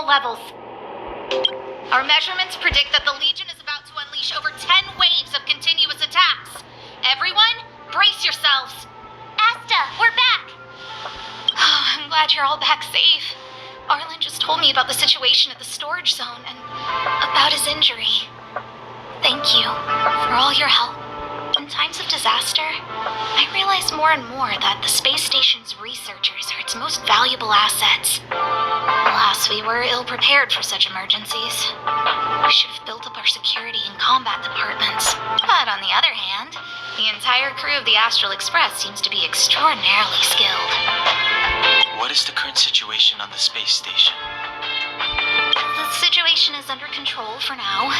levels. Our measurements predict that the Legion is about to unleash over 10 waves of continuous attacks. Everyone, brace yourselves. Asta, we're back! Oh, I'm glad you're all back safe. Arlen just told me about the situation at the storage zone and about his injury. Thank you for all your help. In times of disaster, I realize more and more that the space station's researchers are its most valuable assets. Alas, we were ill-prepared for such emergencies. We should have built up our security and combat departments. But on the other hand, the entire crew of the Astral Express seems to be extraordinarily skilled. What is the current situation on the space station? The situation is under control for now.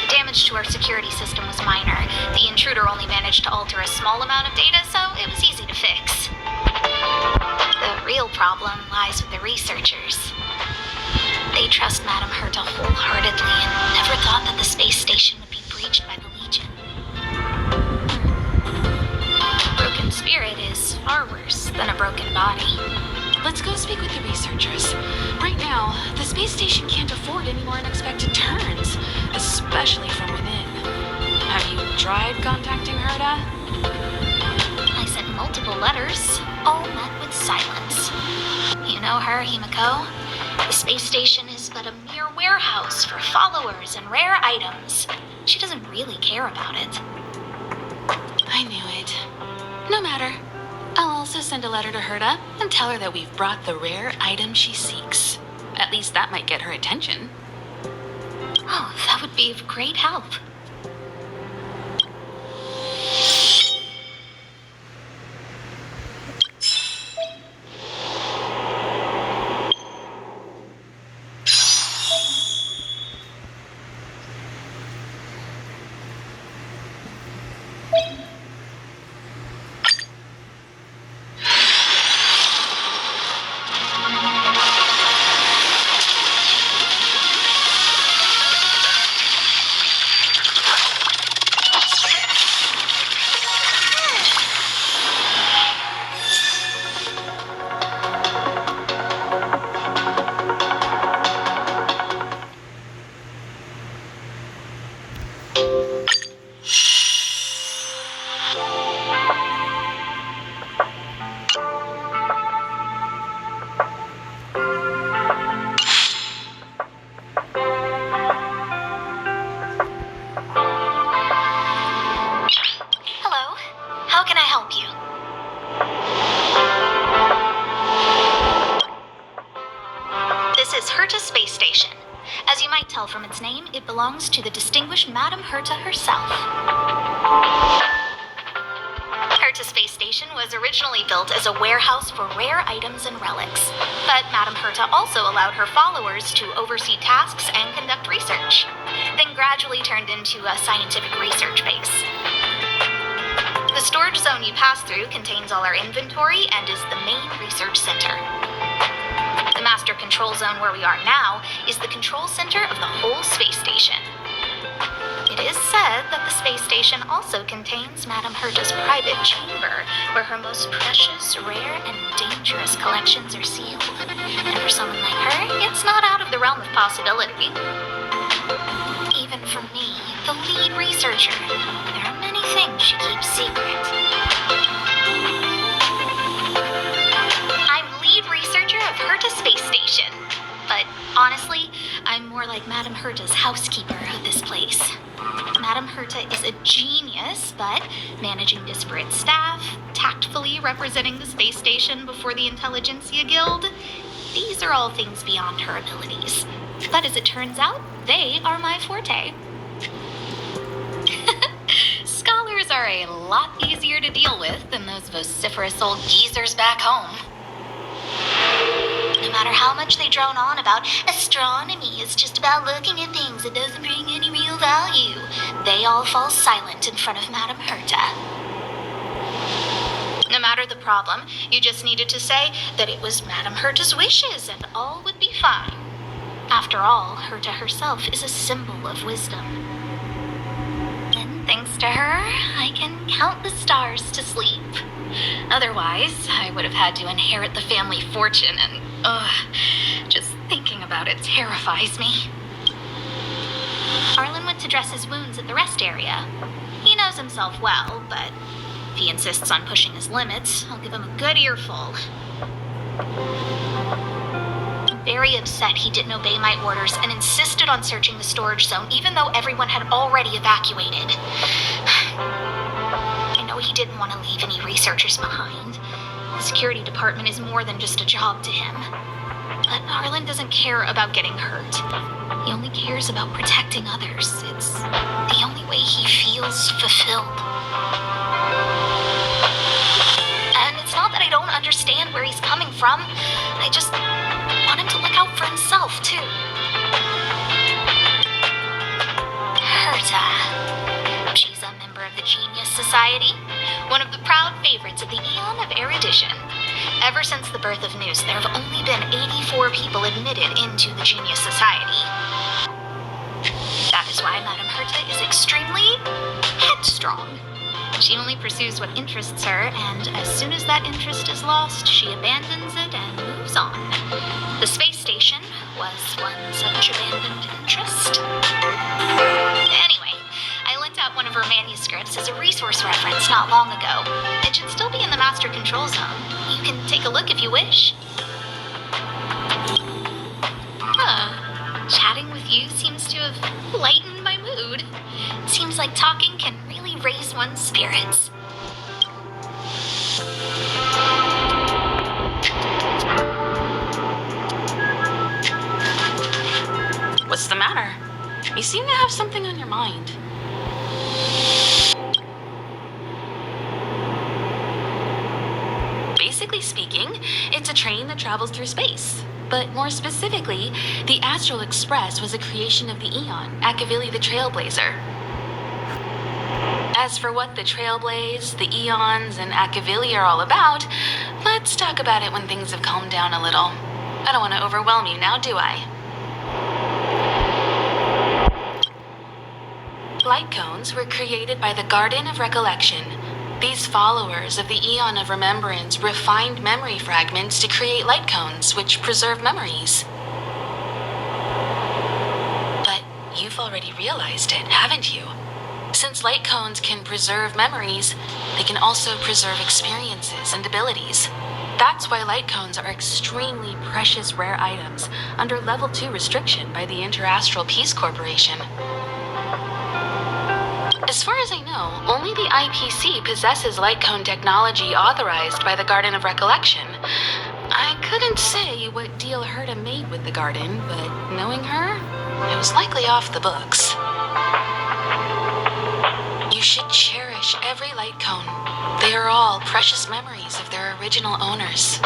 The damage to our security system was minor. The intruder only managed to alter a small amount of data, so it was easy to fix. The real problem lies with the researchers. They trust Madame Herta wholeheartedly and never thought that the space station would be breached by the Legion. A broken spirit is far worse than a broken body. Let's go speak with the researchers. Right now, the space station can't afford any more unexpected turns, especially from within. Have you tried contacting Herta? I sent multiple letters, all met with silence. You know her, Himeko. The space station is but a mere warehouse for followers and rare items. She doesn't really care about it. I knew it. No matter. I'll also send a letter to Herta and tell her that we've brought the rare item she seeks. At least that might get her attention. Oh, that would be of great help. From its name, it belongs to the distinguished Madame Herta herself. Herta Space Station was originally built as a warehouse for rare items and relics, but Madame Herta also allowed her followers to oversee tasks and conduct research, then gradually turned into a scientific research base. The storage zone you pass through contains all our inventory and is the main research center. The master control zone where we are now is the control center of the whole space station. It is said that the space station also contains Madame Herta's private chamber, where her most precious, rare, and dangerous collections are sealed. And for someone like her, it's not out of the realm of possibility. Even for me, the lead researcher, there are many things she keeps secret. Of Herta Space Station. But honestly, I'm more like Madame Herta's housekeeper of this place. Madame Herta is a genius, but managing disparate staff, tactfully representing the space station before the Intelligentsia Guild, these are all things beyond her abilities. But as it turns out, they are my forte. Scholars are a lot easier to deal with than those vociferous old geezers back home. No matter how much they drone on about astronomy is just about looking at things that doesn't bring any real value, they all fall silent in front of Madame Herta. No matter the problem, you just needed to say that it was Madame Herta's wishes and all would be fine. After all, Herta herself is a symbol of wisdom. And thanks to her, I can count the stars to sleep. Otherwise, I would have had to inherit the family fortune and, just thinking about about it terrifies me. Arlen went to dress his wounds at the rest area. He knows himself well, but if he insists on pushing his limits, I'll give him a good earful. I'm very upset he didn't obey my orders and insisted on searching the storage zone even though everyone had already evacuated. I know he didn't want to leave any researchers behind. The security department is more than just a job to him. But Arlen doesn't care about getting hurt. He only cares about protecting others. It's the only way he feels fulfilled. And it's not that I don't understand where he's coming from. I just want him to look out for himself, too. Herta. She's a member of the Genius Society, one of the proud favorites of the Eon of Erudition. Ever since the birth of News, there have only been 84 people admitted into the Genius Society. That is why Madame Herta is extremely headstrong. She only pursues what interests her, and as soon as that interest is lost, she abandons it and moves on. The space station was one such abandoned interest. Anyway, I lent out one of her manuscripts as a resource reference not long ago. It should still be in the master control zone. You can take a look if you wish. Chatting with you seems to have lightened my mood. Seems like talking can really raise one's spirits. What's the matter? You seem to have something on your mind. Basically speaking, it's a train that travels through space. But more specifically, the Astral Express was a creation of the Eon, Akavili the Trailblazer. As for what the Trailblaze, the Eons, and Akavili are all about, let's talk about it when things have calmed down a little. I don't want to overwhelm you now, do I? Light cones were created by the Garden of Recollection. These followers of the Eon of Remembrance refined memory fragments to create light cones, which preserve memories. But you've already realized it, haven't you? Since light cones can preserve memories, they can also preserve experiences and abilities. That's why light cones are extremely precious rare items under Level 2 restriction by the Interastral Peace Corporation. As far as I know, only the IPC possesses light cone technology authorized by the Garden of Recollection. I couldn't say what deal Herta made with the Garden, but knowing her, it was likely off the books. You should cherish every light cone. They are all precious memories of their original owners.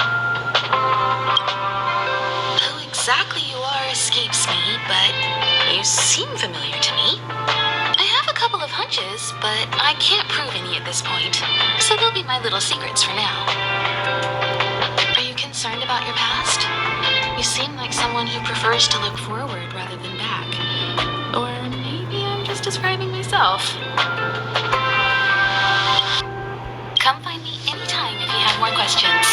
Who exactly you are escapes me, but you seem familiar to me. I have a couple of hunches, but I can't prove any at this point, so they'll be my little secrets for now. Are you concerned about your past? You seem like someone who prefers to look forward rather than back. Or maybe I'm just describing myself. Come find me anytime if you have more questions.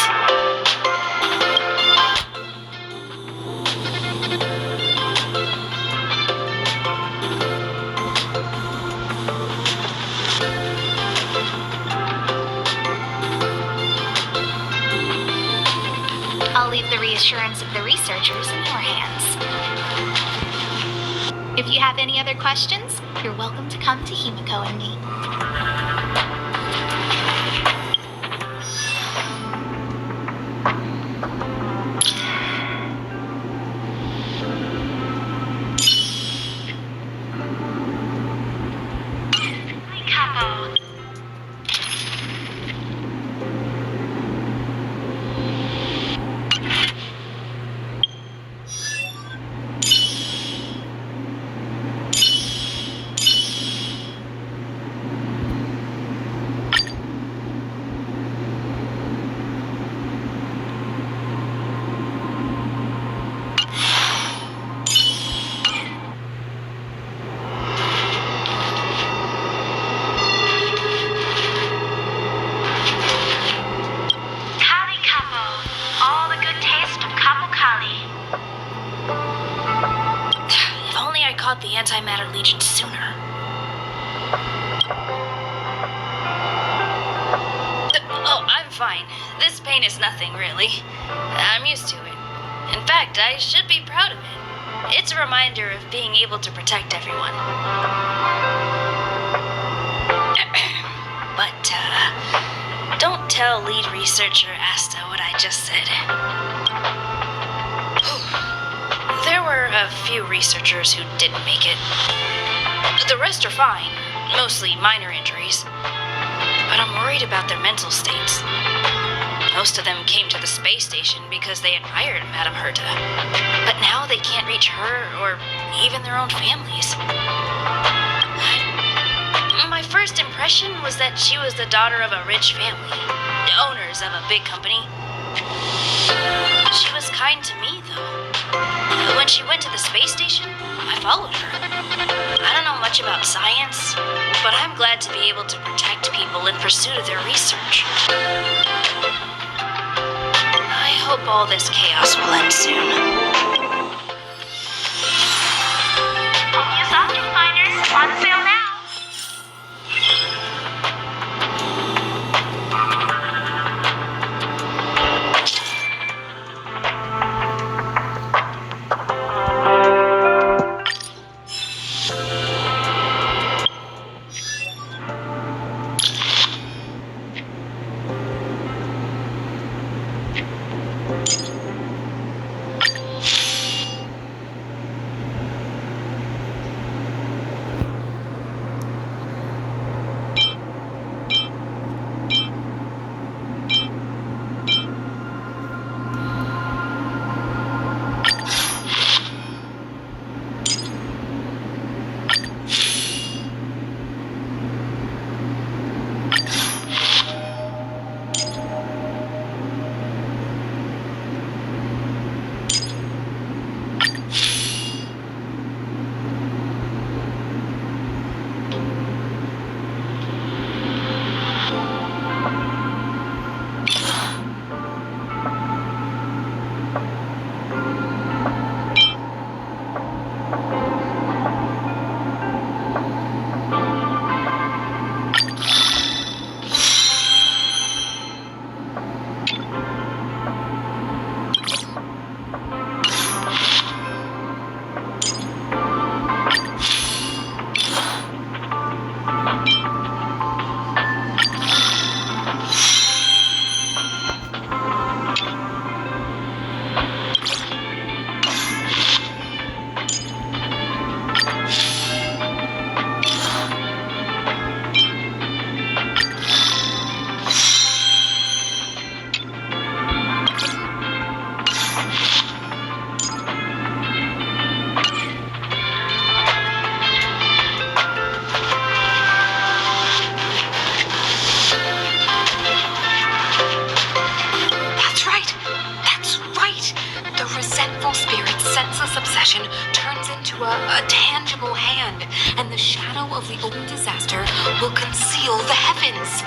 I'll leave the reassurance of the researchers in your hands. If you have any other questions, you're welcome to come to Himeko and me. Oh, I'm fine. This pain is nothing, really. I'm used to it. In fact, I should be proud of it. It's a reminder of being able to protect everyone. But, don't tell lead researcher Asta what I just said. There were a few researchers who didn't make it. The rest are fine, mostly minor injuries. But I'm worried about their mental states. Most of them came to the space station because they admired Madame Herta. But now they can't reach her or even their own families. My first impression was that she was the daughter of a rich family, owners of a big company. She was kind to me, though. When she went to the space station, I followed her. I don't know much about science, but I'm glad to be able to protect people in pursuit of their research. I hope all this chaos will end soon. New Sausage Finders on sale now. a tangible hand, and the shadow of the old disaster will conceal the heavens.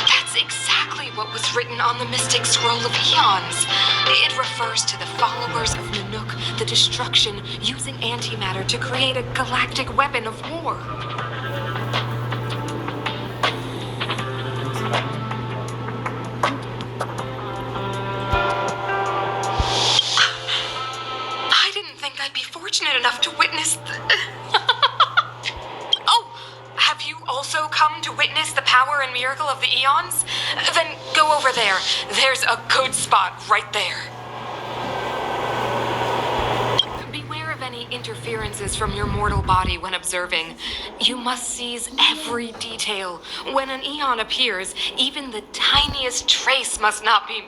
That's exactly what was written on the Mystic Scroll of Eons. It refers to the followers of Nanook, the destruction using antimatter to create a galactic weapon of war. I didn't think I'd be fortunate enough to witness Oh, have you also come to witness the power and miracle of the Eons? Then go over there. There's a good spot right there. Beware of any interferences from your mortal body when observing. You must seize every detail. When an Eon appears, even the tiniest trace must not be